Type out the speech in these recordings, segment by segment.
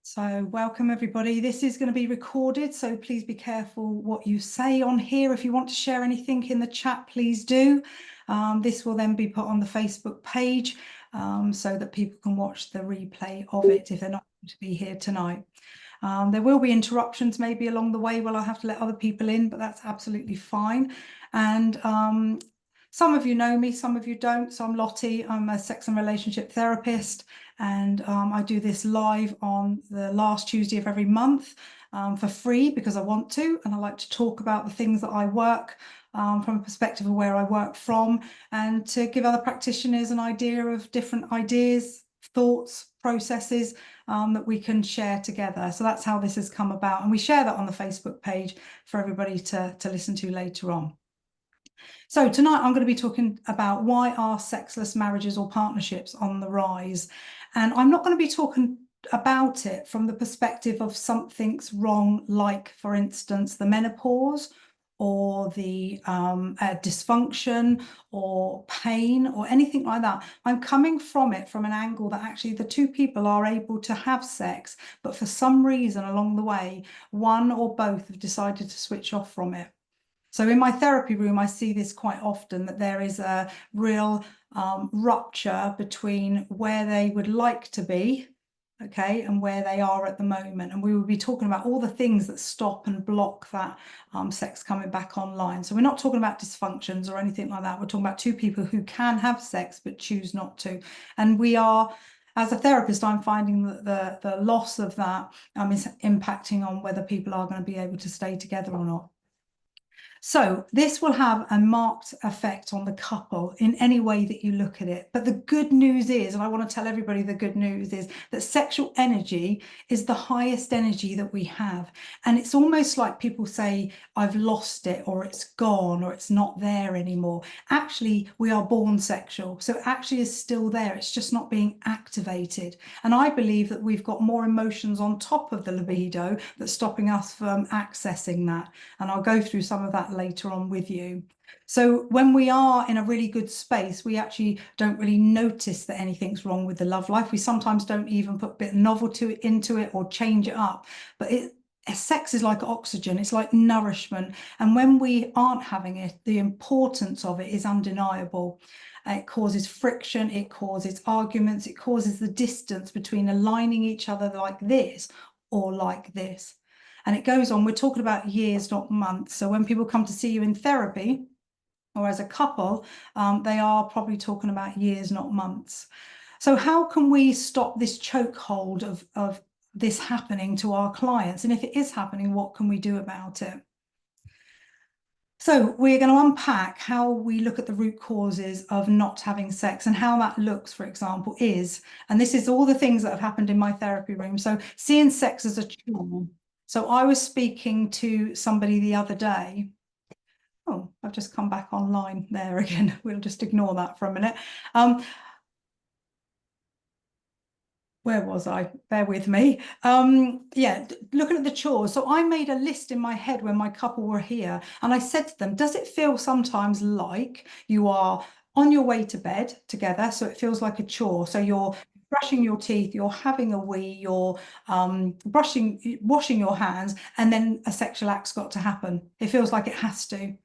So welcome everybody. This is going to be recorded, so please be careful what you say on here. If you want to share anything in the chat, please do. This will then be put on the Facebook page so that people can watch the replay of it if they're not going to be here tonight. There will be interruptions maybe along the way where I'll have to let other people in, but that's absolutely fine. And some of you know me, some of you don't. So I'm Lottie, I'm a sex and relationship therapist, and I do this live on the last Tuesday of every month for free because I want to, and I like to talk about the things that I work from a perspective of where I work from, and to give other practitioners an idea of different ideas, thoughts, processes that we can share together. So that's how this has come about, and we share that on the Facebook page for everybody to listen to later on. So tonight I'm going to be talking about why are sexless marriages or partnerships on the rise. And I'm not going to be talking about it from the perspective of something's wrong, like, for instance, the menopause or the dysfunction or pain or anything like that. I'm coming from it from an angle that actually the two people are able to have sex, but for some reason along the way, one or both have decided to switch off from it. So in my therapy room, I see this quite often, that there is a real rupture between where they would like to be, okay, and where they are at the moment. And we will be talking about all the things that stop and block that sex coming back online. So we're not talking about dysfunctions or anything like that. We're talking about two people who can have sex but choose not to. And we are, as a therapist, I'm finding that the loss of that is impacting on whether people are going to be able to stay together or not. So this will have a marked effect on the couple in any way that you look at it. But the good news is, and I want to tell everybody the good news is, that sexual energy is the highest energy that we have. And it's almost like people say, I've lost it, or it's gone, or it's not there anymore. Actually, we are born sexual. So it actually is still there. It's just not being activated. And I believe that we've got more emotions on top of the libido that's stopping us from accessing that. And I'll go through some of that later on with you. So when we are in a really good space, we actually don't really notice that anything's wrong with the love life. We sometimes don't even put a bit of novelty into it or change it up. But sex is like oxygen, it's like nourishment. And when we aren't having it, the importance of it is undeniable. It causes friction, it causes arguments, it causes the distance between aligning each other like this or like this. And it goes on. We're talking about years, not months. So when people come to see you in therapy or as a couple, they are probably talking about years, not months. So how can we stop this chokehold of this happening to our clients? And if it is happening, what can we do about it? So we're going to unpack how we look at the root causes of not having sex, and how that looks, for example, is, and this is all the things that have happened in my therapy room. So seeing sex as a chore. So I was speaking to somebody the other day. Oh, I've just come back online there again. We'll just ignore that for a minute. Where was I? Bear with me. Yeah, looking at the chores. So I made a list in my head when my couple were here, and I said to them, does it feel sometimes like you are on your way to bed together? So it feels like a chore. So you're brushing your teeth, you're having a wee, you're washing your hands, and then a sexual act's got to happen. It feels like it has to.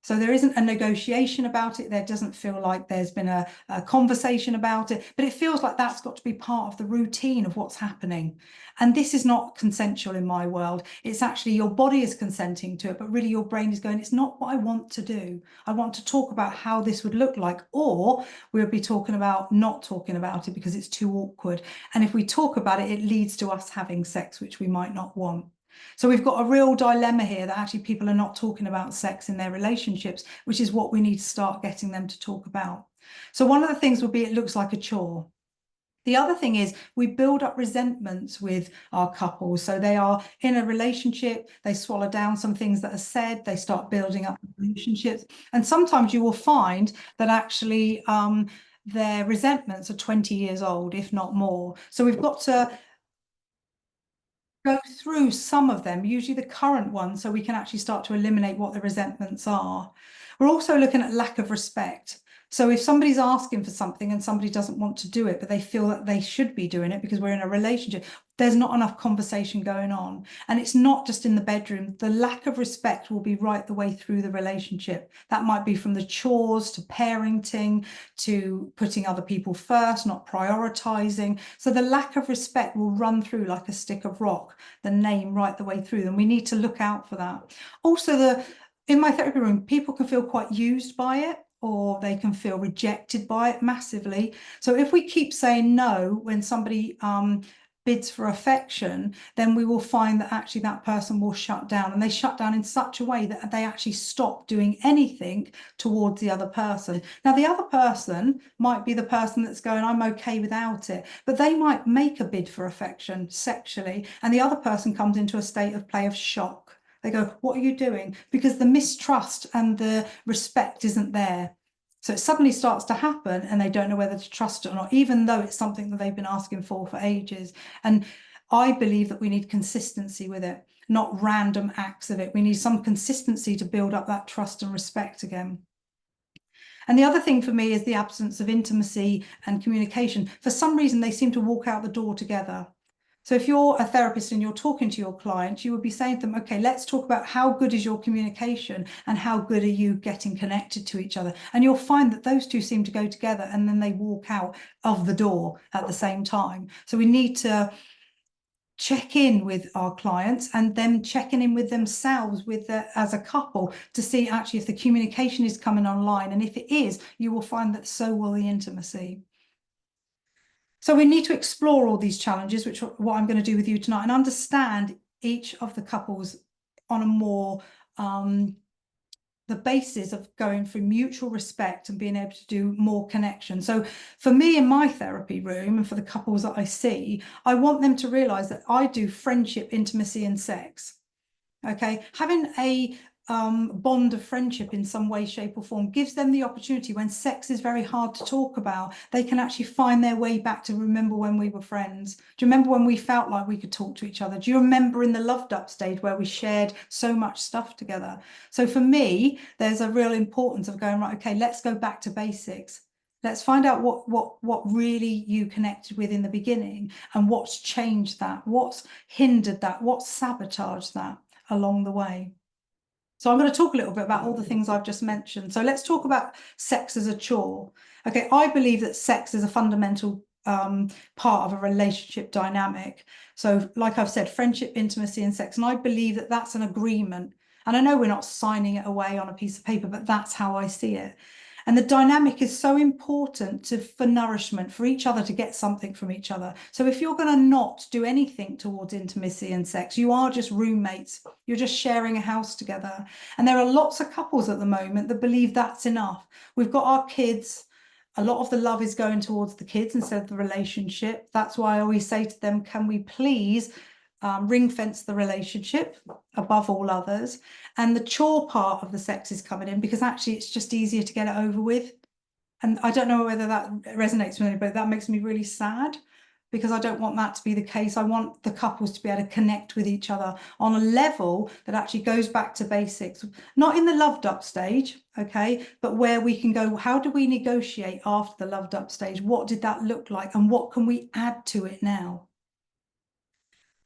So there isn't a negotiation about it. There doesn't feel like there's been a conversation about it, but it feels like that's got to be part of the routine of what's happening. And this is not consensual in my world. It's actually your body is consenting to it, but really your brain is going, it's not what I want to do. I want to talk about how this would look like, or we'll be talking about not talking about it because it's too awkward. And if we talk about it, it leads to us having sex, which we might not want. So we've got a real dilemma here that actually people are not talking about sex in their relationships, which is what we need to start getting them to talk about. So one of the things would be it looks like a chore. The other thing is we build up resentments with our couples. So they are in a relationship, they swallow down some things that are said, they start building up relationships. And sometimes you will find that actually their resentments are 20 years old, if not more. So we've got to go through some of them, usually the current ones, so we can actually start to eliminate what the resentments are. We're also looking at lack of respect. So if somebody's asking for something and somebody doesn't want to do it, but they feel that they should be doing it because we're in a relationship, there's not enough conversation going on. And it's not just in the bedroom. The lack of respect will be right the way through the relationship. That might be from the chores to parenting to putting other people first, not prioritizing. So the lack of respect will run through like a stick of rock, the name right the way through. And we need to look out for that. Also, in my therapy room, people can feel quite used by it, or they can feel rejected by it massively. So if we keep saying no when somebody bids for affection, then we will find that actually that person will shut down, and they shut down in such a way that they actually stop doing anything towards the other person. Now, the other person might be the person that's going, I'm okay without it, but they might make a bid for affection sexually, and the other person comes into a state of play of shock. They go, what are you doing? Because the mistrust and the respect isn't there. So it suddenly starts to happen and they don't know whether to trust it or not, even though it's something that they've been asking for ages. And I believe that we need consistency with it, not random acts of it. We need some consistency to build up that trust and respect again. And the other thing for me is the absence of intimacy and communication. For some reason, they seem to walk out the door together. So if you're a therapist and you're talking to your client, you would be saying to them, okay, let's talk about how good is your communication and how good are you getting connected to each other. And you'll find that those two seem to go together and then they walk out of the door at the same time. So we need to check in with our clients and them checking in with themselves as a couple to see actually if the communication is coming online. And if it is, you will find that so will the intimacy. So we need to explore all these challenges, which is what I'm going to do with you tonight, and understand each of the couples on a more the basis of going through mutual respect and being able to do more connection. So for me in my therapy room and for the couples that I see, I want them to realize that I do friendship, intimacy, and sex. Okay, having a bond of friendship in some way, shape, or form gives them the opportunity when sex is very hard to talk about. They can actually find their way back to remember when we were friends. Do you remember when we felt like we could talk to each other? Do you remember in the loved up stage where we shared so much stuff together? So for me, there's a real importance of going, right, okay, let's go back to basics. Let's find out what really you connected with in the beginning and what's changed that, what's hindered that, what's sabotaged that along the way. So I'm going to talk a little bit about all the things I've just mentioned. So let's talk about sex as a chore. Okay, I believe that sex is a fundamental part of a relationship dynamic. So like I've said, friendship, intimacy, and sex. And I believe that that's an agreement. And I know we're not signing it away on a piece of paper, but that's how I see it. And the dynamic is so important for nourishment, for each other to get something from each other. So if you're going to not do anything towards intimacy and sex, you are just roommates. You're just sharing a house together. And there are lots of couples at the moment that believe that's enough. We've got our kids. A lot of the love is going towards the kids instead of the relationship. That's why I always say to them, can we please ring fence the relationship above all others, and the chore part of the sex is coming in because actually it's just easier to get it over with. And I don't know whether that resonates with anybody, but that makes me really sad because I don't want that to be the case. I want the couples to be able to connect with each other on a level that actually goes back to basics, not in the loved up stage, okay, but where we can go, how do we negotiate after the loved up stage? What did that look like? And what can we add to it now?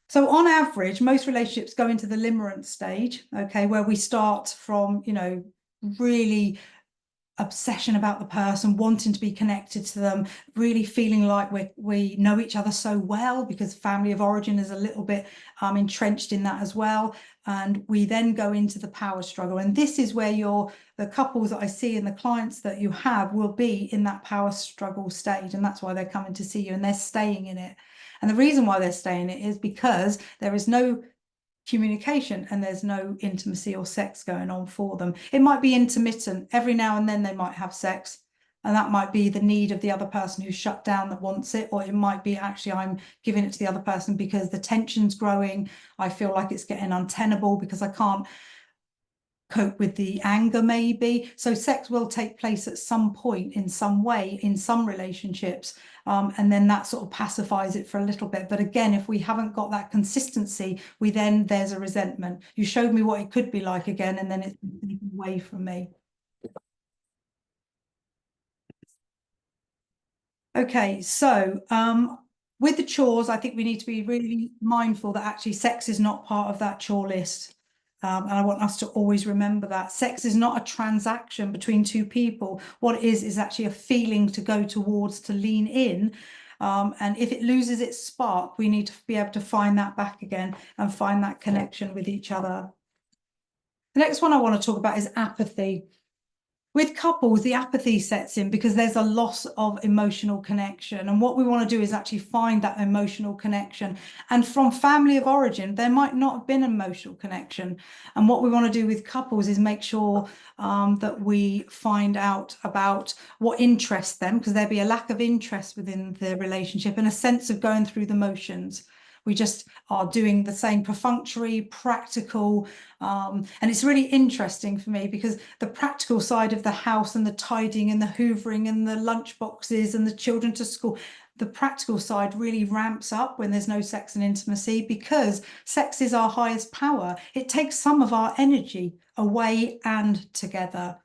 So on average, most relationships go into the limerence stage, okay, where we start from, really obsession about the person, wanting to be connected to them, really feeling like we know each other so well because family of origin is a little bit entrenched in that as well. And we then go into the power struggle. And this is where the couples that I see and the clients that you have will be in that power struggle stage. And that's why they're coming to see you and they're staying in it. And the reason why they're staying in it is because there is no communication and there's no intimacy or sex going on for them. It might be intermittent. Every now and then they might have sex, and that might be the need of the other person who's shut down that wants it, or it might be actually I'm giving it to the other person because the tension's growing. I feel like it's getting untenable because I can't cope with the anger maybe. So sex will take place at some point in some way in some relationships, and then that sort of pacifies it for a little bit. But again, if we haven't got that consistency, there's a resentment. You showed me what it could be like again, and then it's taken away from me. Okay, so with the chores, I think we need to be really mindful that actually sex is not part of that chore list. And I want us to always remember that sex is not a transaction between two people. What it is actually a feeling to go towards, to lean in. And if it loses its spark, we need to be able to find that back again and find that connection with each other. The next one I want to talk about is apathy. With couples, the apathy sets in because there's a loss of emotional connection. And what we want to do is actually find that emotional connection. And from family of origin, there might not have been emotional connection. And what we want to do with couples is make sure that we find out about what interests them, because there'll be a lack of interest within the relationship and a sense of going through the motions. We just are doing the same perfunctory, practical, and it's really interesting for me because the practical side of the house and the tidying and the hoovering and the lunch boxes and the children to school, the practical side really ramps up when there's no sex and intimacy, because sex is our highest power. It takes some of our energy away and together.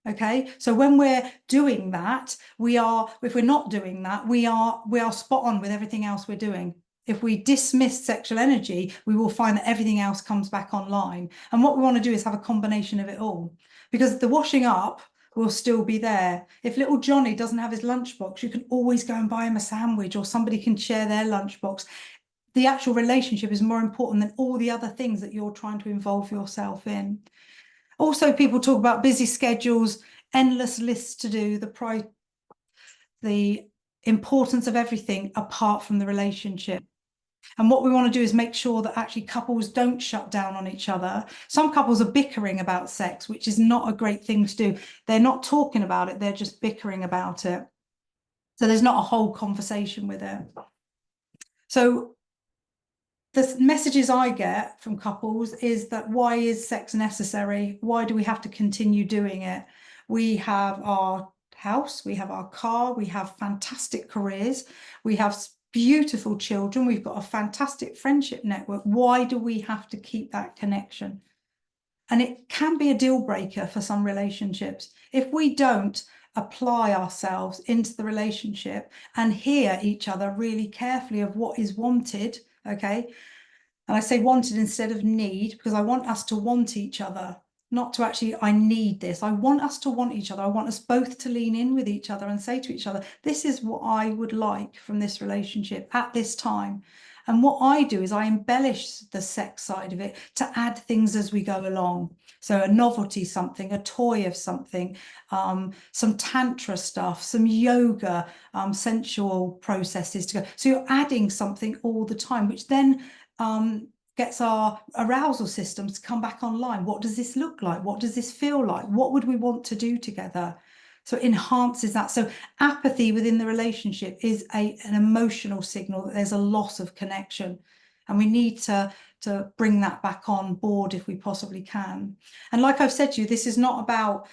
Okay, so when we're doing that, if we're not doing that, we are spot on with everything else we're doing. If we dismiss sexual energy, we will find that everything else comes back online. And what we want to do is have a combination of it all, because the washing up will still be there. If little Johnny doesn't have his lunchbox, you can always go and buy him a sandwich, or somebody can share their lunchbox. The actual relationship is more important than all the other things that you're trying to involve yourself in. Also, people talk about busy schedules, endless lists to do, the importance of everything apart from the relationship. And what we want to do is make sure that actually couples don't shut down on each other. Some couples are bickering about sex, which is not a great thing to do. They're not talking about it, they're just bickering about it. So there's not a whole conversation with it. So the messages I get from couples is that, why is sex necessary? Why do we have to continue doing it? We have our house, we have our car, we have fantastic careers, we have beautiful children, we've got a fantastic friendship network. Why do we have to keep that connection? And it can be a deal breaker for some relationships. If we don't apply ourselves into the relationship and hear each other really carefully of what is wanted, okay? And I say wanted instead of need, because I want us to want each other, not to actually, I need this. I want us to want each other. I want us both to lean in with each other and say to each other, this is what I would like from this relationship at this time. And what I do is I embellish the sex side of it to add things as we go along. So a novelty something, a toy of something, some tantra stuff, some yoga, sensual processes to go. So you're adding something all the time, which then gets our arousal systems to come back online. What does this look like? What does this feel like? What would we want to do together? So it enhances that. So apathy within the relationship is an emotional signal that there's a loss of connection. And we need to bring that back on board if we possibly can. And like I've said to you, this is not about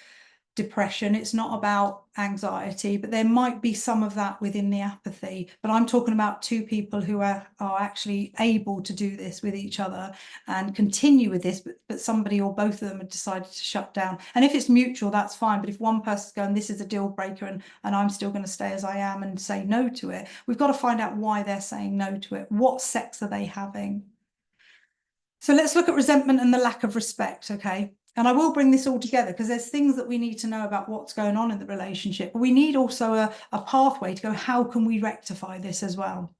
depression, it's not about anxiety, but there might be some of that within the apathy. But I'm talking about two people who are actually able to do this with each other and continue with this, but somebody or both of them have decided to shut down. And if it's mutual, that's fine. But if one person's going, this is a deal breaker, and I'm still going to stay as I am and say no to it, we've got to find out why they're saying no to it. What sex are they having? So let's look at resentment and the lack of respect, okay? And I will bring this all together because there's things that we need to know about what's going on in the relationship. But we need also a pathway to go, how can we rectify this as well?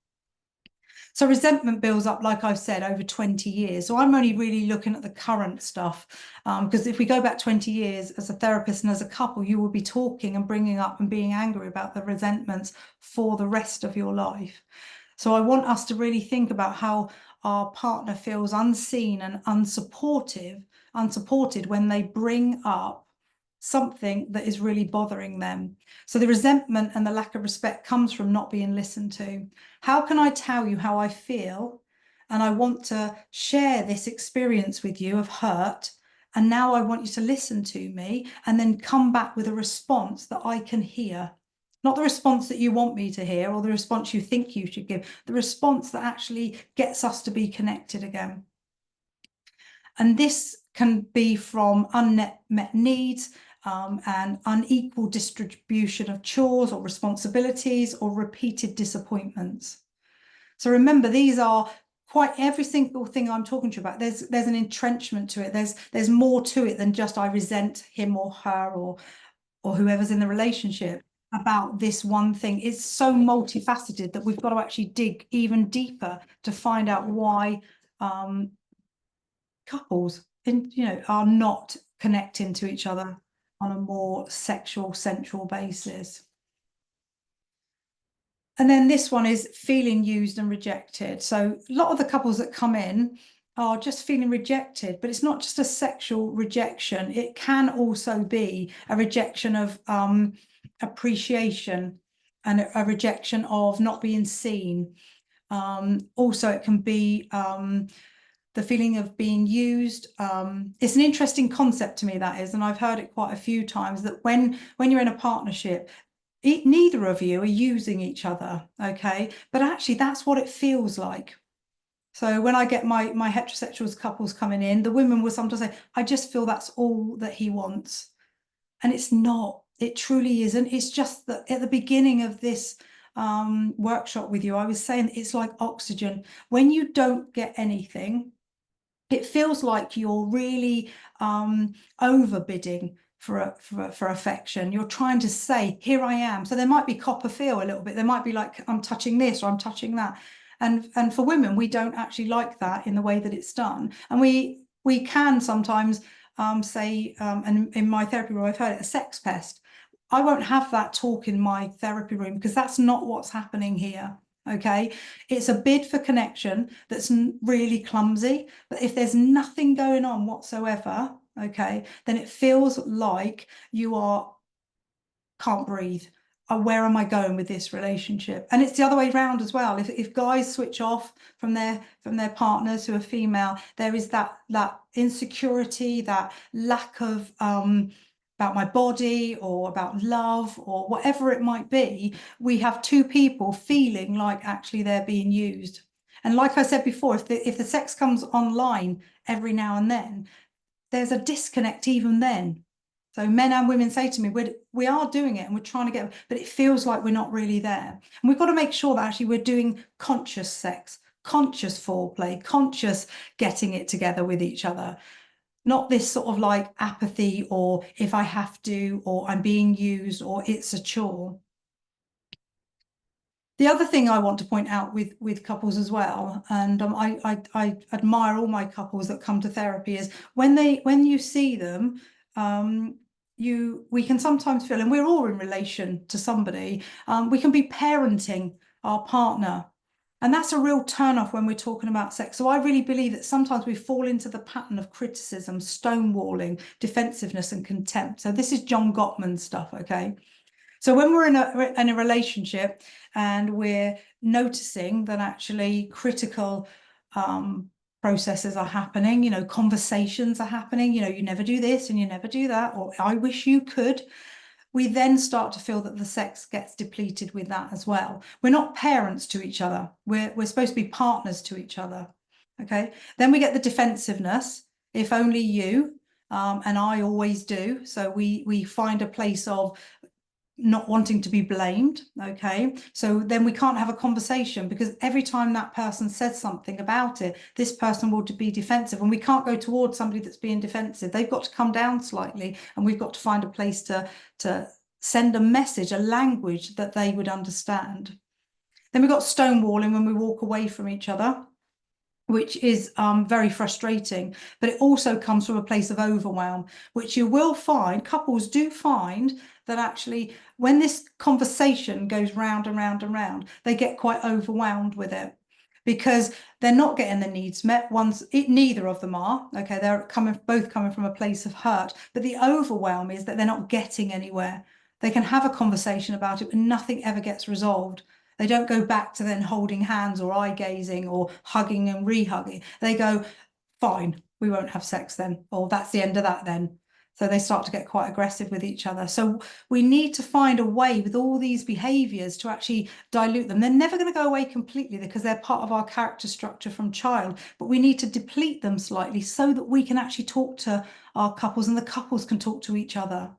So resentment builds up, like I've said, over 20 years. So I'm only really looking at the current stuff, because if we go back 20 years as a therapist and as a couple, you will be talking and bringing up and being angry about the resentments for the rest of your life. So I want us to really think about how our partner feels unseen and unsupported when they bring up something that is really bothering them. So the resentment and the lack of respect comes from not being listened to. How can I tell you how I feel? And I want to share this experience with you of hurt. And now I want you to listen to me and then come back with a response that I can hear. Not the response that you want me to hear or the response you think you should give, the response that actually gets us to be connected again. And this can be from unmet needs, and unequal distribution of chores or responsibilities or repeated disappointments. So remember, these are quite every single thing I'm talking to you about. There's an entrenchment to it. There's more to it than just I resent him or her or whoever's in the relationship about this one thing. It's so multifaceted that we've got to actually dig even deeper to find out why couples are not connecting to each other on a more sexual, sensual basis. And then this one is feeling used and rejected. So a lot of the couples that come in are just feeling rejected, but it's not just a sexual rejection. It can also be a rejection of appreciation and a rejection of not being seen. Also, it can be the feeling of being used. It's an interesting concept to me, that is, and I've heard it quite a few times, that when you're in a partnership, neither of you are using each other, okay? But actually, that's what it feels like. So when I get my heterosexual couples coming in, the women will sometimes say, I just feel that's all that he wants. And it's not. It truly isn't. It's just that at the beginning of this workshop with you, I was saying it's like oxygen. When you don't get anything, it feels like you're really overbidding for affection. You're trying to say, here I am. So there might be copper feel a little bit. There might be like, I'm touching this or I'm touching that. And for women, we don't actually like that in the way that it's done. And we can sometimes say, and in my therapy room, I've heard it, a sex pest. I won't have that talk in my therapy room because that's not what's happening here. Okay, it's a bid for connection that's really clumsy. But if there's nothing going on whatsoever, okay, then it feels like you can't breathe. Where am I going with this relationship? And it's the other way around as well. If guys switch off from their partners who are female, there is that insecurity, that lack of about my body or about love or whatever it might be. We have two people feeling like actually they're being used. And like I said before, if the sex comes online every now and then, there's a disconnect even then. So men and women say to me, we are doing it and we're trying to get, but it feels like we're not really there. And we've got to make sure that actually we're doing conscious sex, conscious foreplay, conscious getting it together with each other. Not this sort of like apathy or if I have to, or I'm being used, or it's a chore. The other thing I want to point out with couples as well, and I admire all my couples that come to therapy, is when you see them, we can sometimes feel, and we're all in relation to somebody, we can be parenting our partner. And that's a real turn off when we're talking about sex. So I really believe that sometimes we fall into the pattern of criticism, stonewalling, defensiveness, and contempt. So this is John Gottman stuff, okay? So when we're in a relationship and we're noticing that actually critical processes are happening, conversations are happening, you never do this and you never do that, or I wish you could. We then start to feel that the sex gets depleted with that as well. We're not parents to each other. We're supposed to be partners to each other. Okay. Then we get the defensiveness. If only you, and I always do. So we find a place of not wanting to be blamed. Okay. So then we can't have a conversation because every time that person says something about it, this person will be defensive, and we can't go towards somebody that's being defensive. They've got to come down slightly, and we've got to find a place to send a message, a language that they would understand. Then we've got stonewalling when we walk away from each other, which is very frustrating, but it also comes from a place of overwhelm, which you will find, couples do find that actually when this conversation goes round and round and round, they get quite overwhelmed with it because they're not getting their needs met. Neither of them are, okay, they're both coming from a place of hurt, but the overwhelm is that they're not getting anywhere. They can have a conversation about it, but nothing ever gets resolved. They don't go back to then holding hands or eye gazing or hugging and re-hugging. They go, fine, we won't have sex then, or that's the end of that then. So they start to get quite aggressive with each other. So we need to find a way with all these behaviors to actually dilute them. They're never going to go away completely because they're part of our character structure from child, but we need to deplete them slightly so that we can actually talk to our couples and the couples can talk to each other.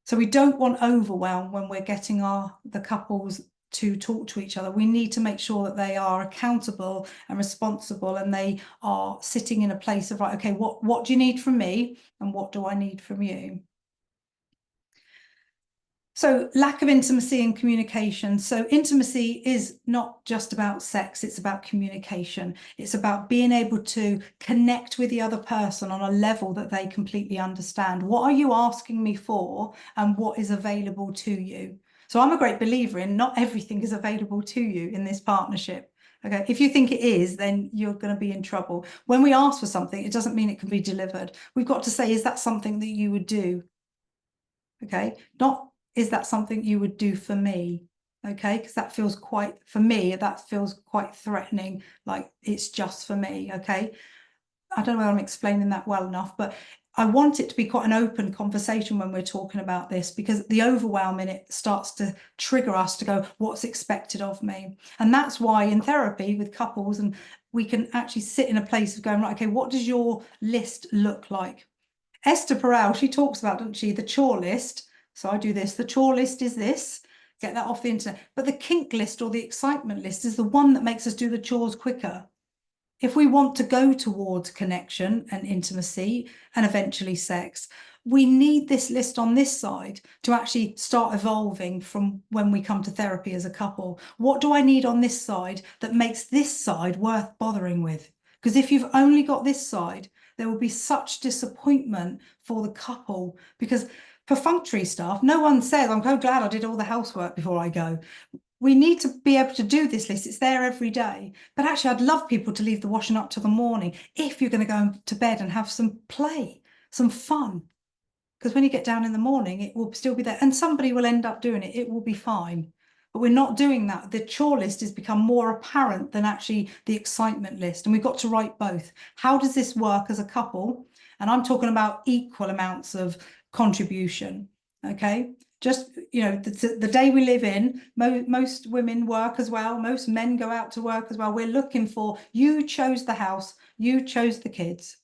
So we don't want overwhelm when we're getting the couples to talk to each other. We need to make sure that they are accountable and responsible, and they are sitting in a place of, right, okay, what do you need from me and what do I need from you? So lack of intimacy and communication. So intimacy is not just about sex, it's about communication. It's about being able to connect with the other person on a level that they completely understand. What are you asking me for and what is available to you? So I'm a great believer in not everything is available to you in this partnership. Okay, if you think it is, then you're going to be in trouble. When we ask for something, it doesn't mean it can be delivered. We've got to say, is that something that you would do? Okay, not is that something you would do for me? Okay, because that feels quite, for me, that feels quite threatening, like it's just for me. Okay, I don't know whether I'm explaining that well enough, but I want it to be quite an open conversation when we're talking about this, because the overwhelm in it starts to trigger us to go, what's expected of me? And that's why in therapy with couples, and we can actually sit in a place of going, right, okay, what does your list look like? Esther Perel, she talks about, doesn't she, the chore list. So I do this. The chore list is this. Get that off the internet. But the kink list or the excitement list is the one that makes us do the chores quicker. If we want to go towards connection and intimacy and eventually sex, we need this list on this side to actually start evolving from when we come to therapy as a couple. What do I need on this side that makes this side worth bothering with? Because if you've only got this side, there will be such disappointment for the couple, because perfunctory stuff, no one says, I'm so glad I did all the housework before I go. We need to be able to do this list. It's there every day. But actually, I'd love people to leave the washing up till the morning if you're going to go to bed and have some play, some fun. Because when you get down in the morning, it will still be there. And somebody will end up doing it. It will be fine. But we're not doing that. The chore list has become more apparent than actually the excitement list. And we've got to write both. How does this work as a couple? And I'm talking about equal amounts of contribution. Okay. Just, you know, the day we live in, most women work as well. Most men go out to work as well. We're looking for, you chose the house, you chose the kids.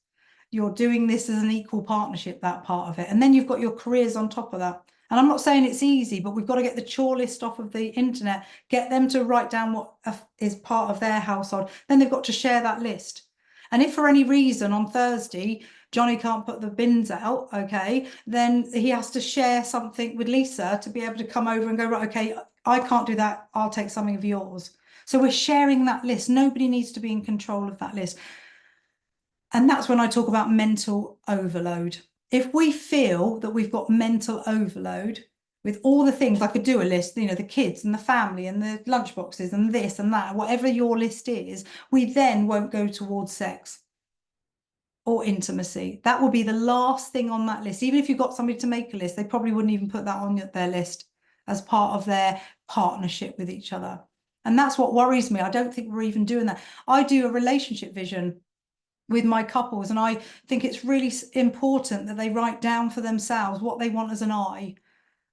You're doing this as an equal partnership, that part of it. And then you've got your careers on top of that. And I'm not saying it's easy, but we've got to get the chore list off of the internet, get them to write down what is part of their household. Then they've got to share that list. And if for any reason on Thursday, Johnny can't put the bins out, okay, then he has to share something with Lisa to be able to come over and go, right, okay, I can't do that. I'll take something of yours. So we're sharing that list. Nobody needs to be in control of that list. And that's when I talk about mental overload. If we feel that we've got mental overload with all the things, I could do a list, you know, the kids and the family and the lunchboxes and this and that, whatever your list is, we then won't go towards sex or intimacy. That will be the last thing on that list. Even if you've got somebody to make a list, they probably wouldn't even put that on their list as part of their partnership with each other. And that's what worries me. I don't think we're even doing that. I do a relationship vision with my couples, and I think it's really important that they write down for themselves what they want as an I.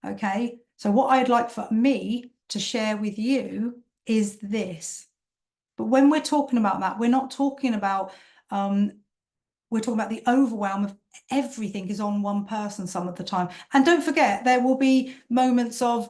Okay, so what I'd like for me to share with you is this. But when we're talking about that, we're not talking about we're talking about the overwhelm of everything is on one person some of the time. And don't forget, there will be moments of,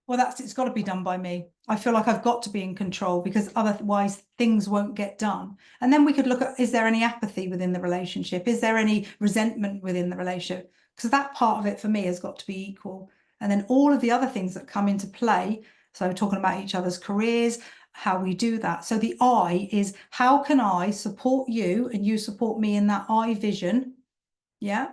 well, it's got to be done by me. I feel like I've got to be in control because otherwise things won't get done. And then we could look at, is there any apathy within the relationship? Is there any resentment within the relationship? Because that part of it for me has got to be equal. And then all of the other things that come into play. So talking about each other's careers, how we do that. So the I is, how can I support you and you support me in that I vision? Yeah.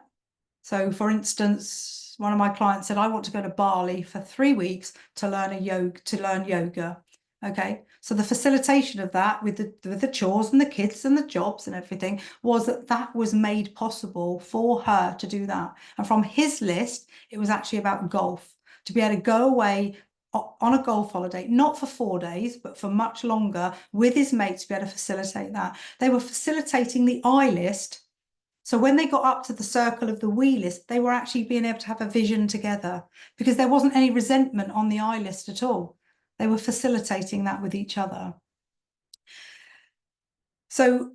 So for instance, one of my clients said, I want to go to Bali for 3 weeks to learn yoga. Okay. So the facilitation of that with the chores and the kids and the jobs and everything was that was made possible for her to do that. And from his list, it was actually about golf, to be able to go away on a golf holiday, not for 4 days, but for much longer with his mates to be able to facilitate that. They were facilitating the I list. So when they got up to the circle of the we list, they were actually being able to have a vision together because there wasn't any resentment on the I list at all. They were facilitating that with each other. So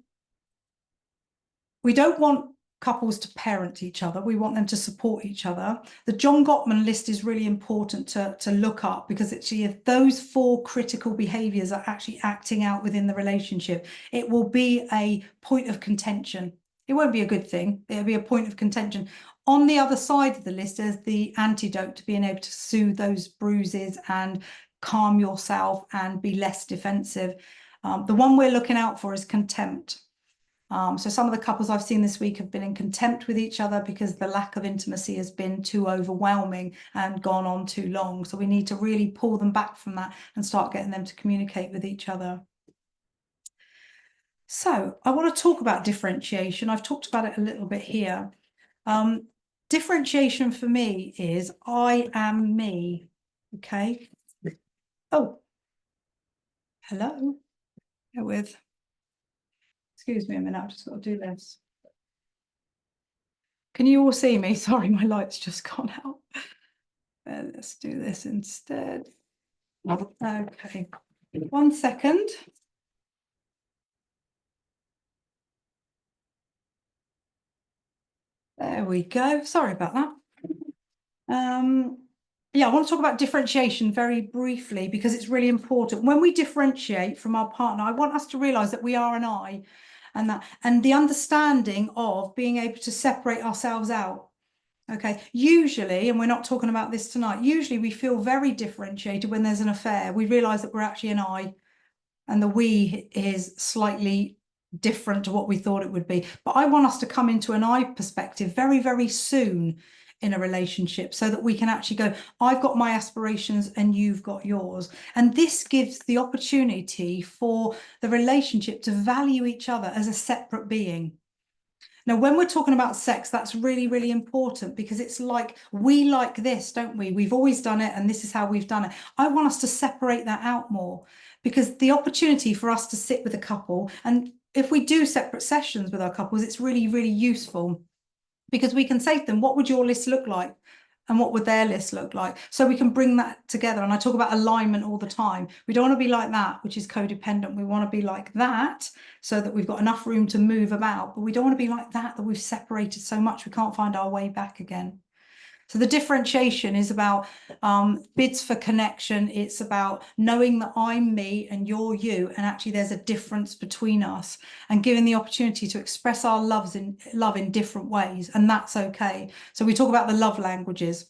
we don't want couples to parent each other. We want them to support each other. The John Gottman list is really important to look up, because actually if those 4 critical behaviors are actually acting out within the relationship, it will be a point of contention. It won't be a good thing. It'll be a point of contention. On the other side of the list is the antidote to being able to soothe those bruises and calm yourself and be less defensive. The one we're looking out for is contempt. So some of the couples I've seen this week have been in contempt with each other because the lack of intimacy has been too overwhelming and gone on too long. So we need to really pull them back from that and start getting them to communicate with each other. So I want to talk about differentiation. I've talked about it a little bit here. Differentiation for me is I am me. Okay. Oh, hello. Bear with. Excuse me a minute, I've just got to do this. Can you all see me? Sorry, my light's just gone out. Let's do this instead. Okay, 1 second. There we go. Sorry about that. Yeah, I want to talk about differentiation very briefly, because it's really important. When we differentiate from our partner, I want us to realize that we are an I, and the understanding of being able to separate ourselves out. Okay, usually, and we're not talking about this tonight, usually we feel very differentiated when there's an affair. We realize that we're actually an I, and the we is slightly different to what we thought it would be. But I want us to come into an I perspective very, very soon in a relationship, so that we can actually go, I've got my aspirations and you've got yours. And this gives the opportunity for the relationship to value each other as a separate being. Now, when we're talking about sex, that's really, really important, because it's like, we like this, don't we? We've always done it, and this is how we've done it. I want us to separate that out more, because the opportunity for us to sit with a couple, and if we do separate sessions with our couples, it's really, really useful, because we can say to them, what would your list look like? And what would their list look like? So we can bring that together. And I talk about alignment all the time. We don't want to be like that, which is codependent. We want to be like that, so that we've got enough room to move about. But we don't want to be like that we've separated so much we can't find our way back again. So the differentiation is about bids for connection. It's about knowing that I'm me and you're you, and actually there's a difference between us, and giving the opportunity to express our love in different ways, and that's okay. So we talk about the love languages.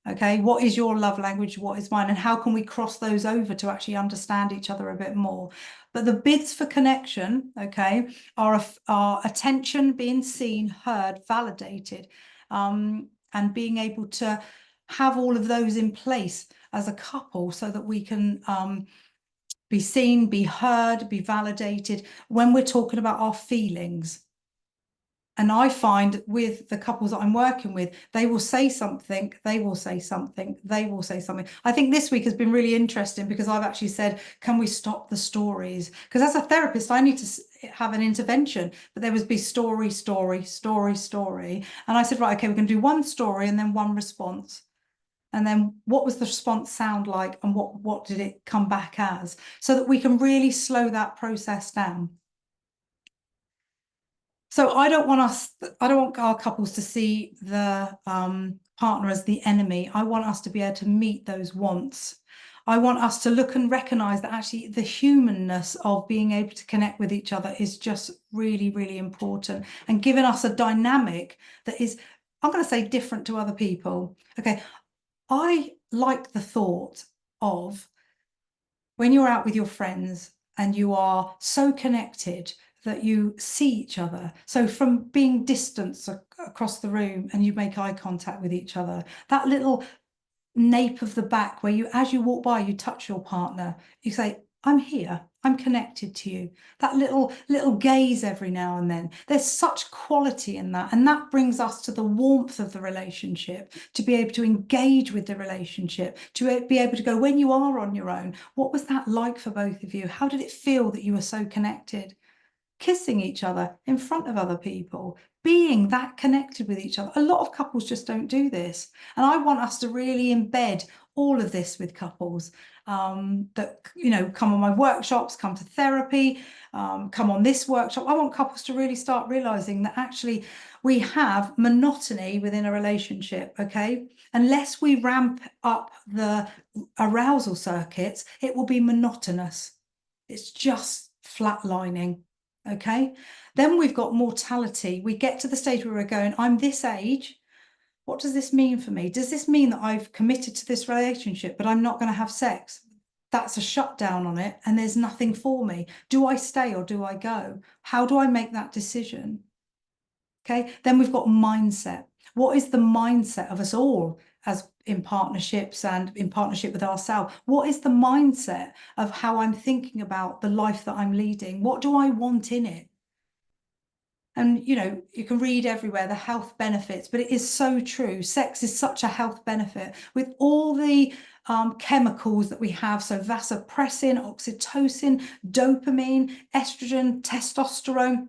Okay, what is your love language? What is mine? And how can we cross those over to actually understand each other a bit more? But the bids for connection, okay, are attention, being seen, heard, validated, and being able to have all of those in place as a couple, so that we can be seen, be heard, be validated when we're talking about our feelings. And I find with the couples that I'm working with, they will say something, they will say something, they will say something. I think this week has been really interesting, because I've actually said, can we stop the stories? Because as a therapist, I need to have an intervention, but there would be story, story, story, story. And I said, right, okay, we're going to do one story and then one response. And then what was the response sound like, and what did it come back as? So that we can really slow that process down. So I don't want our couples to see the partner as the enemy. I want us to be able to meet those wants. I want us to look and recognize that actually the humanness of being able to connect with each other is just really, really important, and giving us a dynamic that is, I'm going to say, different to other people. Okay, I like the thought of when you're out with your friends and you are so connected that you see each other. So from being distanced across the room, and you make eye contact with each other, that little nape of the back where you, as you walk by, you touch your partner, you say, I'm here, I'm connected to you. That little gaze every now and then, there's such quality in that, and that brings us to the warmth of the relationship, to be able to engage with the relationship, to be able to go, when you are on your own, what was that like for both of you? How did it feel that you were so connected? kissing each other in front of other people, being that connected with each other. A lot of couples just don't do this. And I want us to really embed all of this with couples that, you know, come on my workshops, come to therapy, come on this workshop. I want couples to really start realizing that actually we have monotony within a relationship, okay? Unless we ramp up the arousal circuits, it will be monotonous. It's just flatlining, okay? Then we've got mortality. We get to the stage where we're going, I'm this age. What does this mean for me? Does this mean that I've committed to this relationship, but I'm not going to have sex? That's a shutdown on it, and there's nothing for me. Do I stay or do I go? How do I make that decision? Okay, then we've got mindset. What is the mindset of us all as in partnerships and in partnership with ourselves? What is the mindset of how I'm thinking about the life that I'm leading? What do I want in it? And, you know, you can read everywhere the health benefits, but it is so true. Sex is such a health benefit with all the chemicals that we have. So vasopressin, oxytocin, dopamine, estrogen, testosterone.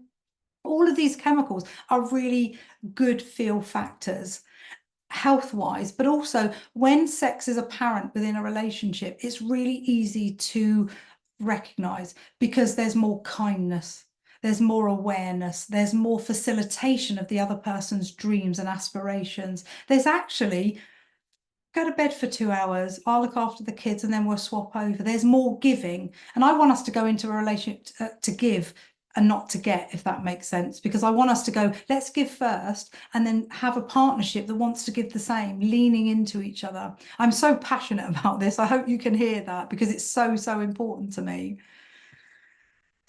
All of these chemicals are really good feel factors health-wise, but also when sex is apparent within a relationship, it's really easy to recognize because there's more kindness, there's more awareness, there's more facilitation of the other person's dreams and aspirations. There's actually, go to bed for 2 hours, I'll look after the kids and then we'll swap over. There's more giving. And I want us to go into a relationship to give and not to get, if that makes sense, because I want us to go, let's give first and then have a partnership that wants to give the same, leaning into each other. I'm so passionate about this. I hope you can hear that because it's so, so important to me.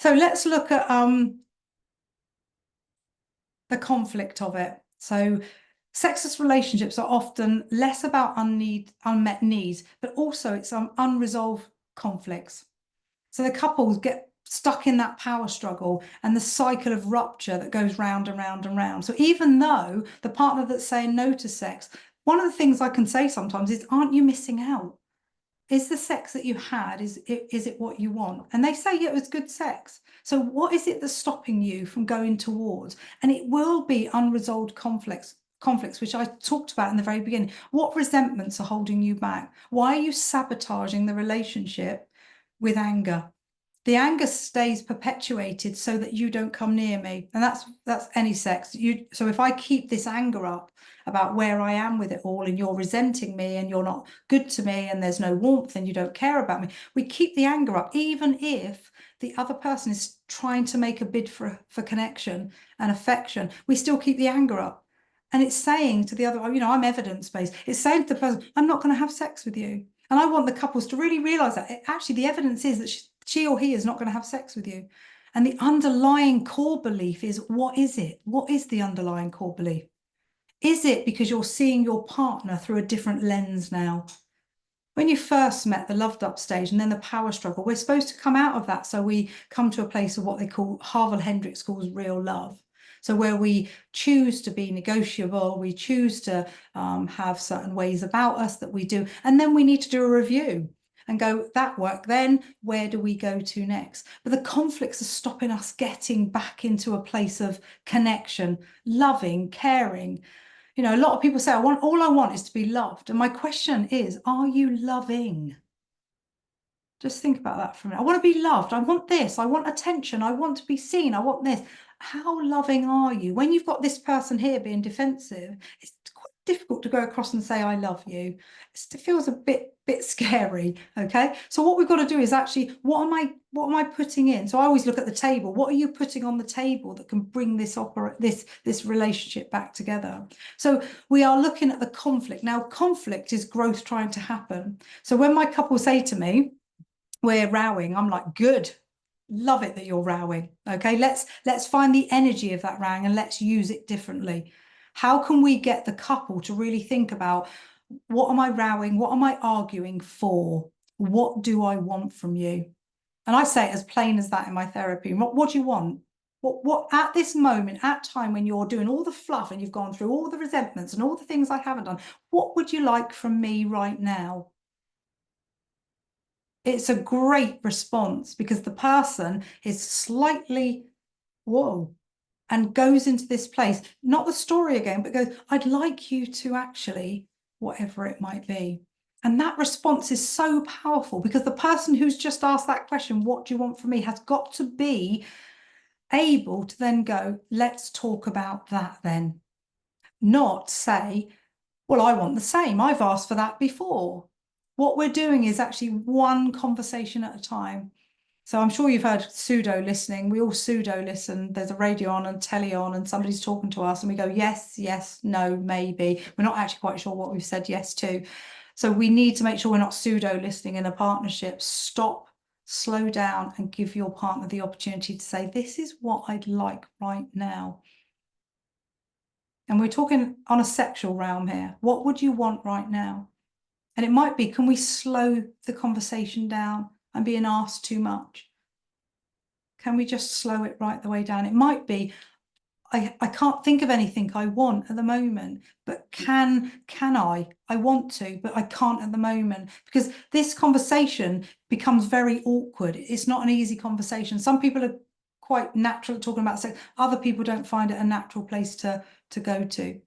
So let's look at the conflict of it. So sexless relationships are often less about unmet needs, but also it's unresolved conflicts. So the couples get stuck in that power struggle and the cycle of rupture that goes round and round and round. So even though the partner that's saying no to sex, one of the things I can say sometimes is, aren't you missing out? Is the sex that you had, is it what you want? And they say, yeah, it was good sex. So what is it that's stopping you from going towards? And it will be unresolved conflicts, which I talked about in the very beginning. What resentments are holding you back? Why are you sabotaging the relationship with anger? The anger stays perpetuated so that you don't come near me. And that's any sex. So if I keep this anger up about where I am with it all, and you're resenting me and you're not good to me and there's no warmth and you don't care about me, we keep the anger up, even if the other person is trying to make a bid for connection and affection, we still keep the anger up. And it's saying to the other, you know, I'm evidence-based. It's saying to the person, I'm not going to have sex with you. And I want the couples to really realize that actually the evidence is that she or he is not going to have sex with you. And the underlying core belief is, what is it? What is the underlying core belief? Is it because you're seeing your partner through a different lens now? When you first met, the loved up stage and then the power struggle, we're supposed to come out of that. So we come to a place of what they call, Harville Hendricks calls real love. So where we choose to be negotiable, we choose to have certain ways about us that we do. And then we need to do a review and go, that worked then, where do we go to next? But the conflicts are stopping us getting back into a place of connection, loving, caring. You know, a lot of people say, all I want is to be loved. And my question is, are you loving? Just think about that for a minute. I want to be loved. I want this. I want attention. I want to be seen. I want this. How loving are you? When you've got this person here being defensive, it's quite difficult to go across and say, I love you. It feels a bit scary. Okay. So what we've got to do is actually, what am I putting in? So I always look at the table. What are you putting on the table that can bring this relationship back together? So we are looking at the conflict. Now, conflict is growth trying to happen. So when my couple say to me, we're rowing, I'm like, good, love it that you're rowing. Okay, let's find the energy of that rowing and let's use it differently. How can we get the couple to really think about, what am I rowing? What am I arguing for? What do I want from you? And I say it as plain as that in my therapy. What do you want? What at this moment, at time when you're doing all the fluff and you've gone through all the resentments and all the things I haven't done, what would you like from me right now? It's a great response because the person is slightly whoa, and goes into this place, not the story again, but goes, I'd like you to actually, whatever it might be. And that response is so powerful, because the person who's just asked that question, what do you want from me, has got to be able to then go, let's talk about that then. Not say, well, I want the same. I've asked for that before. What we're doing is actually one conversation at a time. So I'm sure you've heard pseudo listening. We all pseudo listen. There's a radio on and telly on, and somebody's talking to us, and we go, yes, yes, no, maybe. We're not actually quite sure what we've said yes to. So we need to make sure we're not pseudo listening in a partnership. Stop, slow down, and give your partner the opportunity to say, this is what I'd like right now. And we're talking on a sexual realm here. What would you want right now? And it might be, can we slow the conversation down? I'm being asked too much. Can we just slow it right the way down? It might be, I can't think of anything I want at the moment, but can I? I want to, but I can't at the moment, because this conversation becomes very awkward. It's not an easy conversation. Some people are quite natural at talking about sex. Other people don't find it a natural place to go to.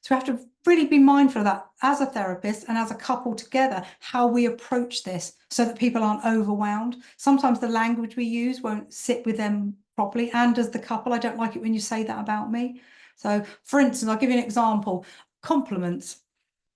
So we have to really be mindful of that as a therapist and as a couple together, how we approach this so that people aren't overwhelmed. Sometimes the language we use won't sit with them properly. And as the couple, I don't like it when you say that about me. So for instance, I'll give you an example. Compliments.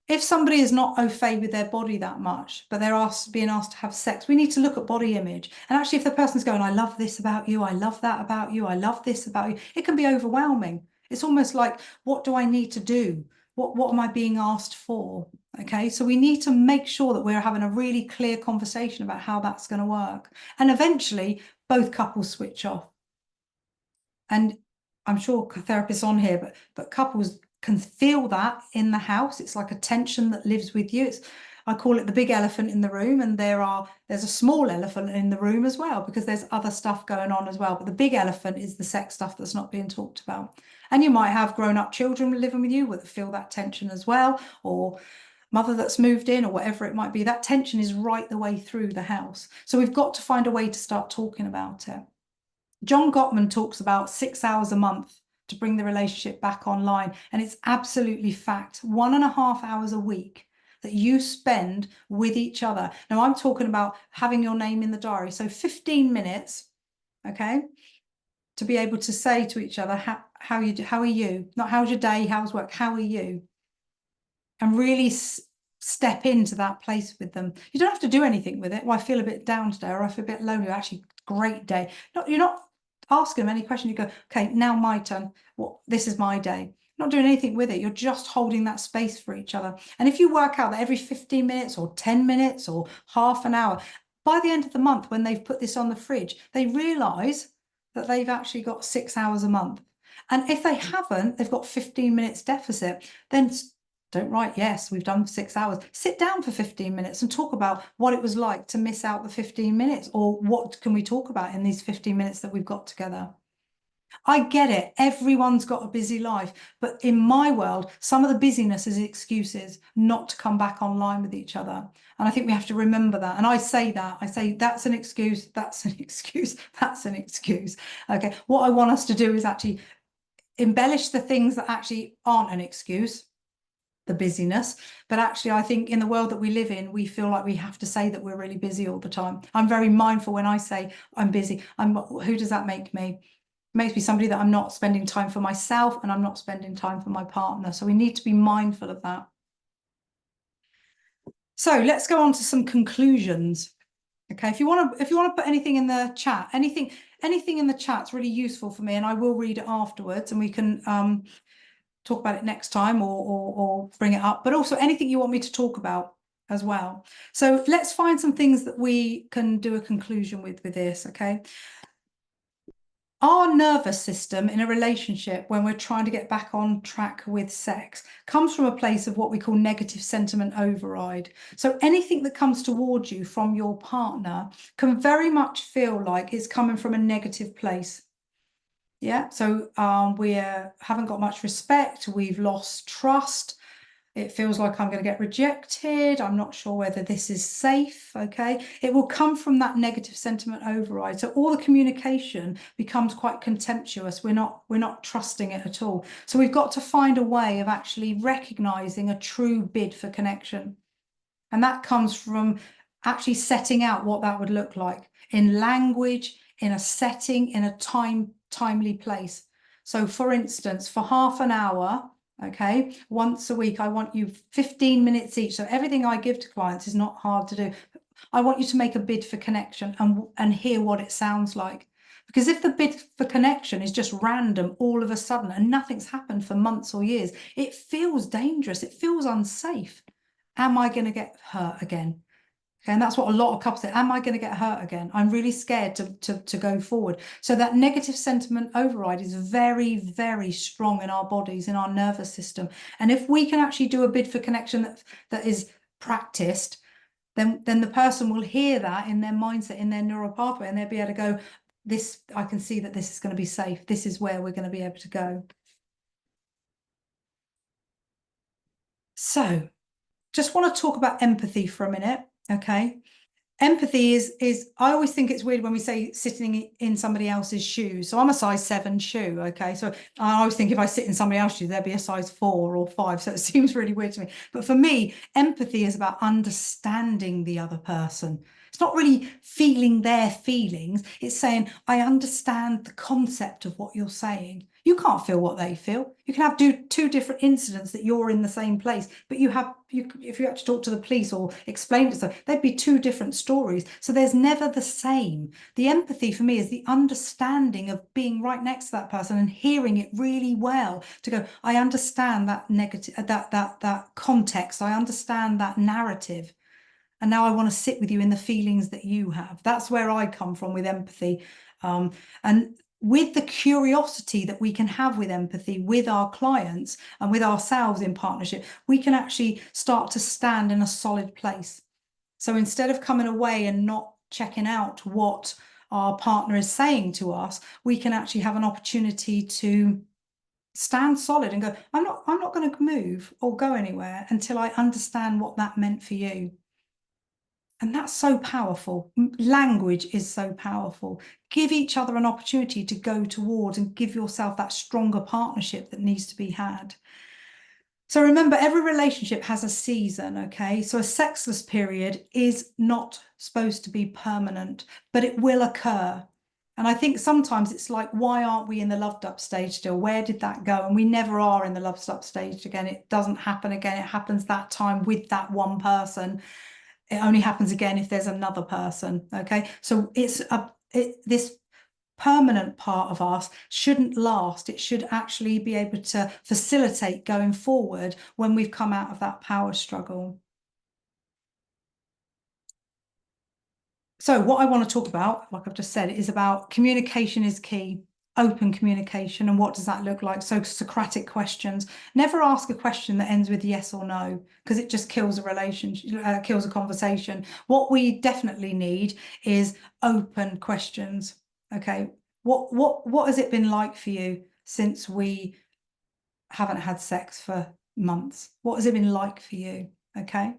If somebody is not au fait with their body that much, but they're being asked to have sex, we need to look at body image. And actually, if the person's going, I love this about you, I love that about you, I love this about you, it can be overwhelming. It's almost like, what do I need to do? What am I being asked for? Okay, so we need to make sure that we're having a really clear conversation about how that's going to work. And eventually, both couples switch off. And I'm sure therapists on here, but couples can feel that in the house. It's like a tension that lives with you. I call it the big elephant in the room, and there's a small elephant in the room as well, because there's other stuff going on as well. But the big elephant is the sex stuff that's not being talked about. And you might have grown-up children living with you that feel that tension as well, or mother that's moved in, or whatever it might be. That tension is right the way through the house. So we've got to find a way to start talking about it. John Gottman talks about 6 hours a month to bring the relationship back online. And it's absolutely fact. 1.5 hours a week that you spend with each other. Now, I'm talking about having your name in the diary. So 15 minutes, okay, to be able to say to each other, how are you? Not how's your day, how's work, how are you? And really step into that place with them. You don't have to do anything with it. Well, I feel a bit down today, or I feel a bit lonely. Actually, great day. You're not asking them any question. You go, okay, now my turn. This is my day. Not doing anything with it. You're just holding that space for each other. And if you work out that every 15 minutes or 10 minutes or half an hour, by the end of the month, when they've put this on the fridge, they realize that they've actually got 6 hours a month. And if they haven't, they've got 15 minutes deficit, then don't write, yes, we've done 6 hours. Sit down for 15 minutes and talk about what it was like to miss out the 15 minutes, or what can we talk about in these 15 minutes that we've got together. I get it. Everyone's got a busy life. But in my world, some of the busyness is excuses not to come back online with each other. And I think we have to remember that. And I say that's an excuse, that's an excuse, that's an excuse. Okay. What I want us to do is actually embellish the things that actually aren't an excuse, the busyness. But actually, I think in the world that we live in, we feel like we have to say that we're really busy all the time. I'm very mindful when I say I'm busy. Who does that make me? It makes me somebody that I'm not spending time for myself, and I'm not spending time for my partner. So we need to be mindful of that. So let's go on to some conclusions. Okay, if you want to put anything in the chat, anything in the chat's really useful for me, and I will read it afterwards, and we can talk about it next time, or bring it up, but also anything you want me to talk about as well. So let's find some things that we can do a conclusion with this, okay? Our nervous system in a relationship, when we're trying to get back on track with sex, comes from a place of what we call negative sentiment override. So anything that comes towards you from your partner can very much feel like it's coming from a negative place. Yeah, so we haven't got much respect, we've lost trust, It feels like I'm going to get rejected. I'm not sure whether this is safe. Okay. It will come from that negative sentiment override. So all the communication becomes quite contemptuous. We're not trusting it at all. So we've got to find a way of actually recognizing a true bid for connection. And that comes from actually setting out what that would look like in language, in a setting, in a timely place. So for instance, for half an hour, okay, once a week, I want you 15 minutes each. So everything I give to clients is not hard to do. I want you to make a bid for connection and hear what it sounds like. Because if the bid for connection is just random all of a sudden and nothing's happened for months or years, it feels dangerous. It feels unsafe. Am I going to get hurt again? Okay, and that's what a lot of couples say. Am I going to get hurt again? I'm really scared to go forward. So that negative sentiment override is very, very strong in our bodies, in our nervous system. And if we can actually do a bid for connection that is practiced, then the person will hear that in their mindset, in their neural pathway, and they'll be able to go, this, I can see that this is going to be safe. This is where we're going to be able to go. So just want to talk about empathy for a minute. Okay. Empathy is I always think it's weird when we say sitting in somebody else's shoes. So I'm a size 7 shoe, okay? So I always think if I sit in somebody else's shoes, there'd be a size 4 or 5. So it seems really weird to me. But for me, empathy is about understanding the other person. It's not really feeling their feelings. It's saying, I understand the concept of what you're saying. You can't feel what they feel. You can have two different incidents that you're in the same place, but if you had to talk to the police or explain to them, they'd be two different stories. So there's never the same. The empathy for me is the understanding of being right next to that person and hearing it really well to go, I understand that negative, that context. I understand that narrative. And now I want to sit with you in the feelings that you have. That's where I come from with empathy. And with the curiosity that we can have with empathy with our clients and with ourselves in partnership, we can actually start to stand in a solid place. So instead of coming away and not checking out what our partner is saying to us, we can actually have an opportunity to stand solid and go, I'm not going to move or go anywhere until I understand what that meant for you. And that's so powerful. Language is so powerful. Give each other an opportunity to go towards and give yourself that stronger partnership that needs to be had. So remember, every relationship has a season, okay? So a sexless period is not supposed to be permanent, but it will occur. And I think sometimes it's like, why aren't we in the loved up stage still? Where did that go? And we never are in the loved up stage again. It doesn't happen again. It happens that time with that one person. It only happens again if there's another person, okay? So this permanent part of us shouldn't last. It should actually be able to facilitate going forward when we've come out of that power struggle. So what I want to talk about, like I've just said, is about communication is key. Open communication, and what does that look like? So Socratic questions. Never ask a question that ends with yes or no, because it just kills a relationship, kills a conversation. What we definitely need is open questions. Okay, what has it been like for you since we haven't had sex for months? What has it been like for you? Okay.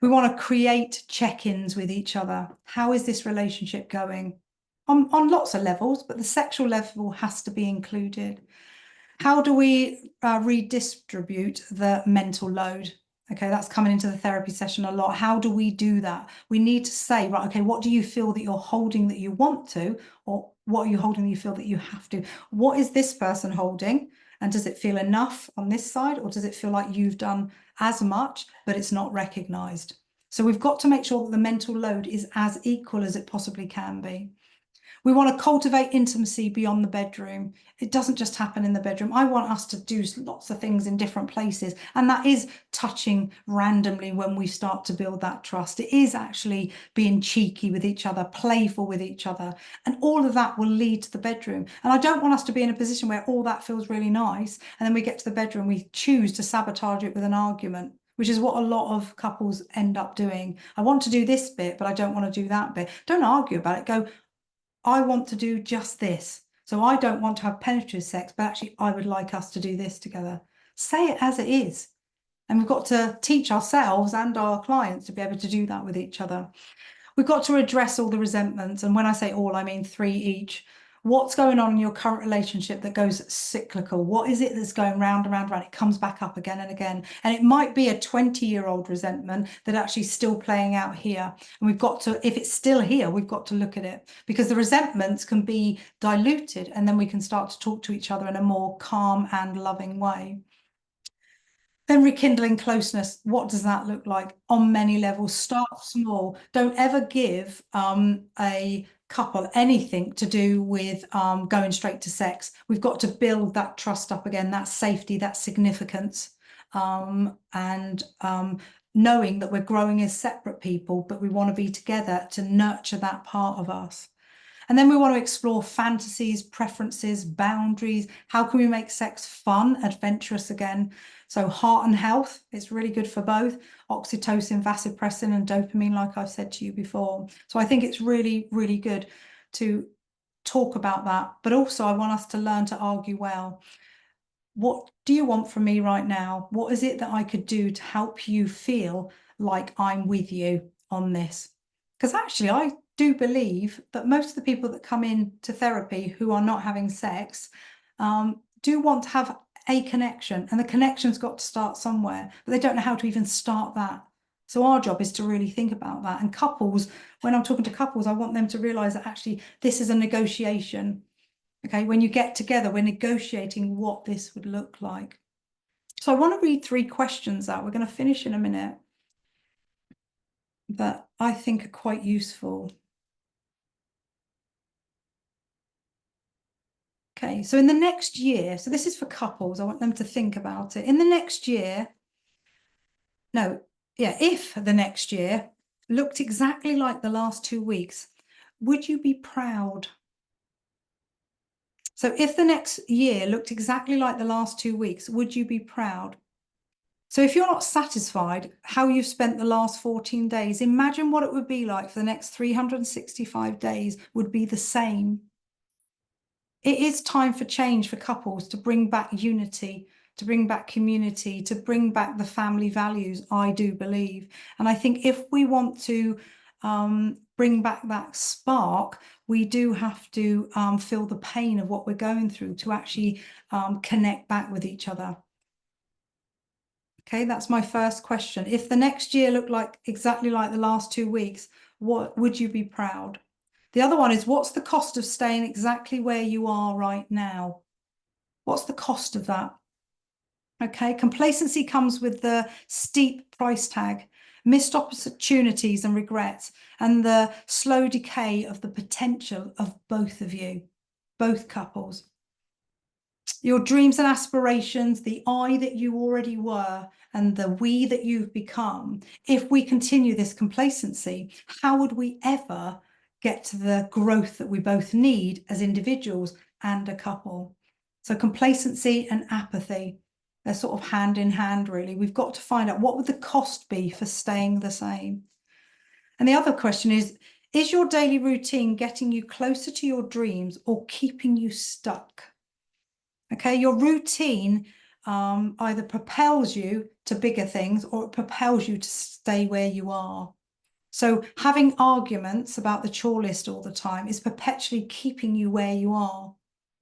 We want to create check-ins with each other. How is this relationship going? On lots of levels, but the sexual level has to be included. How do we redistribute the mental load? Okay, that's coming into the therapy session a lot. How do we do that? We need to say, right, okay, what do you feel that you're holding that you want to, or what are you holding that you feel that you have to? What is this person holding? And does it feel enough on this side, or does it feel like you've done as much, but it's not recognized? So we've got to make sure that the mental load is as equal as it possibly can be. We want to cultivate intimacy beyond the bedroom. It doesn't just happen in the bedroom. I want us to do lots of things in different places. And that is touching randomly when we start to build that trust. It is actually being cheeky with each other, playful with each other. And all of that will lead to the bedroom. And I don't want us to be in a position where all that feels really nice. And then we get to the bedroom, we choose to sabotage it with an argument, which is what a lot of couples end up doing. I want to do this bit, but I don't want to do that bit. Don't argue about it. Go, I want to do just this. So I don't want to have penetrative sex, but actually I would like us to do this together. Say it as it is. And we've got to teach ourselves and our clients to be able to do that with each other. We've got to address all the resentments. And when I say all, I mean 3 each. What's going on in your current relationship that goes cyclical? What is it that's going round and round and round? It comes back up again and again. And it might be a 20-year-old resentment that actually still playing out here. And we've got to, if it's still here, we've got to look at it, because the resentments can be diluted and then we can start to talk to each other in a more calm and loving way. Then rekindling closeness, what does that look like on many levels? Start small. Don't ever give a couple anything to do with going straight to sex. We've got to build that trust up again, that safety, that significance, and knowing that we're growing as separate people, but we want to be together to nurture that part of us. And then we want to explore fantasies, preferences, boundaries. How can we make sex fun, adventurous again? So heart and health, it's really good for both. Oxytocin, vasopressin, and dopamine, like I've said to you before. So I think it's really, really good to talk about that. But also I want us to learn to argue well. What do you want from me right now? What is it that I could do to help you feel like I'm with you on this? Because actually, I do believe that most of the people that come into therapy who are not having sex do want to have a connection, and the connection's got to start somewhere, but they don't know how to even start that. So our job is to really think about that. And couples, when I'm talking to couples, I want them to realize that actually this is a negotiation. Okay, when you get together, we're negotiating what this would look like. So I want to read 3 questions out. We're going to finish in a minute, that I think are quite useful. Okay, so in the next year, so this is for couples, I want them to think about it. In the next year, if the next year looked exactly like the last 2 weeks, would you be proud? So if the next year looked exactly like the last 2 weeks, would you be proud? So if you're not satisfied how you've spent the last 14 days, imagine what it would be like for the next 365 days would be the same. It is time for change for couples, to bring back unity, to bring back community, to bring back the family values, I do believe. And I think if we want to bring back that spark, we do have to feel the pain of what we're going through to actually connect back with each other. Okay, that's my first question. If the next year looked like exactly like the last 2 weeks, what would you be proud? The other one is, what's the cost of staying exactly where you are right now? What's the cost of that? Okay, complacency comes with the steep price tag, missed opportunities and regrets, and the slow decay of the potential of both of you, both couples. Your dreams and aspirations, the I that you already were and the we that you've become, if we continue this complacency, how would we ever get to the growth that we both need as individuals and a couple? So complacency and apathy, they're sort of hand in hand, really. We've got to find out, what would the cost be for staying the same? And the other question is your daily routine getting you closer to your dreams or keeping you stuck? Okay, your routine either propels you to bigger things or it propels you to stay where you are. So having arguments about the chore list all the time is perpetually keeping you where you are.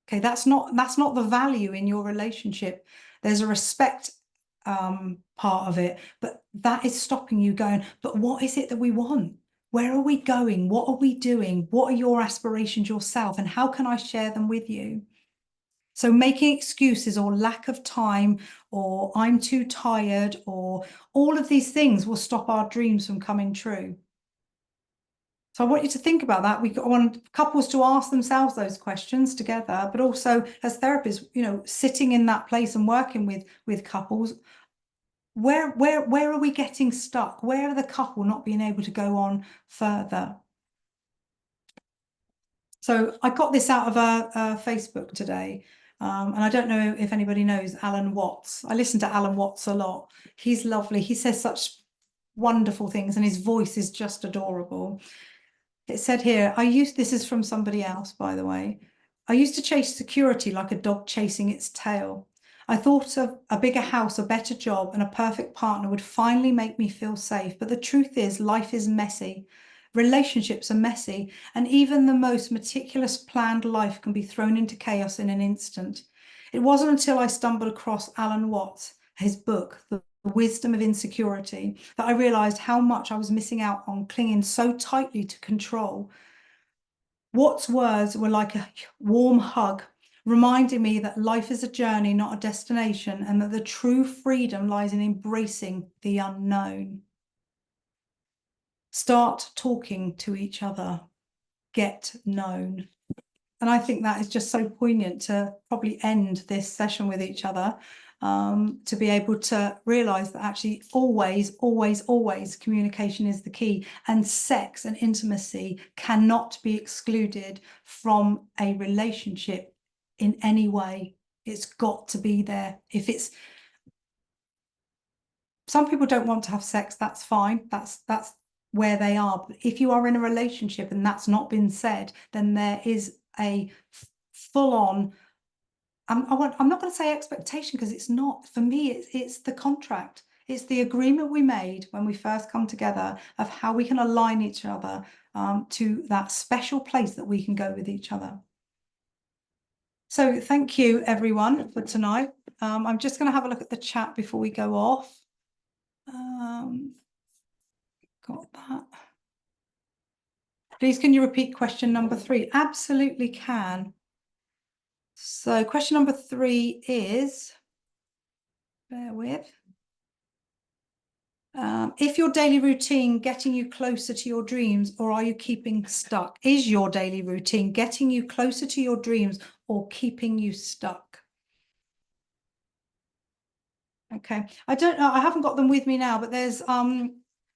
Okay, that's not the value in your relationship. There's a respect part of it, but that is stopping you going, but what is it that we want? Where are we going? What are we doing? What are your aspirations yourself? And how can I share them with you? So making excuses or lack of time or I'm too tired or all of these things will stop our dreams from coming true. So I want you to think about that. We want couples to ask themselves those questions together, but also as therapists, you know, sitting in that place and working with couples, where are we getting stuck? Where are the couple not being able to go on further? So I got this out of a Facebook today. And I don't know if anybody knows Alan Watts. I listen to Alan Watts a lot. He's lovely. He says such wonderful things and his voice is just adorable. It said here, this is from somebody else, by the way. I used to chase security like a dog chasing its tail. I thought of a bigger house, a better job, and a perfect partner would finally make me feel safe. But the truth is, life is messy. Relationships are messy, and even the most meticulous planned life can be thrown into chaos in an instant. It wasn't until I stumbled across Alan Watts, his book, The Wisdom of Insecurity, that I realized how much I was missing out on clinging so tightly to control. Watts' words were like a warm hug, reminding me that life is a journey, not a destination, and that the true freedom lies in embracing the unknown. Start talking to each other. Get known. And I think that is just so poignant to probably end this session with each other, to be able to realize that actually always, always, always communication is the key, and sex and intimacy cannot be excluded from a relationship in any way. It's got to be there. If it's, some people don't want to have sex, that's fine. That's where they are. But if you are in a relationship and that's not been said, then there is a full-on, I'm not going to say expectation, because it's not. For me, it's the contract. It's the agreement we made when we first come together of how we can align each other to that special place that we can go with each other. So thank you, everyone, for tonight. I'm just going to have a look at the chat before we go off. Got that. Please, can you repeat question number 3? Absolutely can. So question number 3 is, bear with, if your daily routine getting you closer to your dreams, or are you keeping stuck? Is your daily routine getting you closer to your dreams or keeping you stuck? Okay, I don't know, I haven't got them with me now, but there's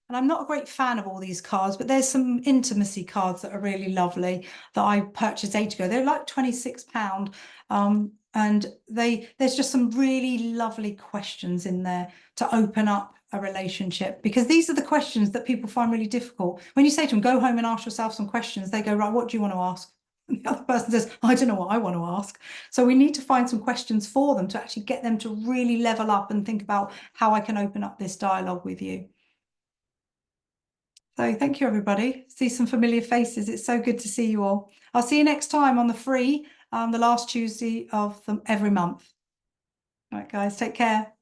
and I'm not a great fan of all these cards, but there's some intimacy cards that are really lovely that I purchased ages ago. They're like £26. And there's just some really lovely questions in there to open up a relationship, because these are the questions that people find really difficult. When you say to them, go home and ask yourself some questions, they go, right, what do you want to ask? And the other person says, I don't know what I want to ask. So we need to find some questions for them to actually get them to really level up and think about how I can open up this dialogue with you. So thank you, everybody. See some familiar faces. It's so good to see you all. I'll see you next time on the free, the last Tuesday of every month. All right, guys, take care.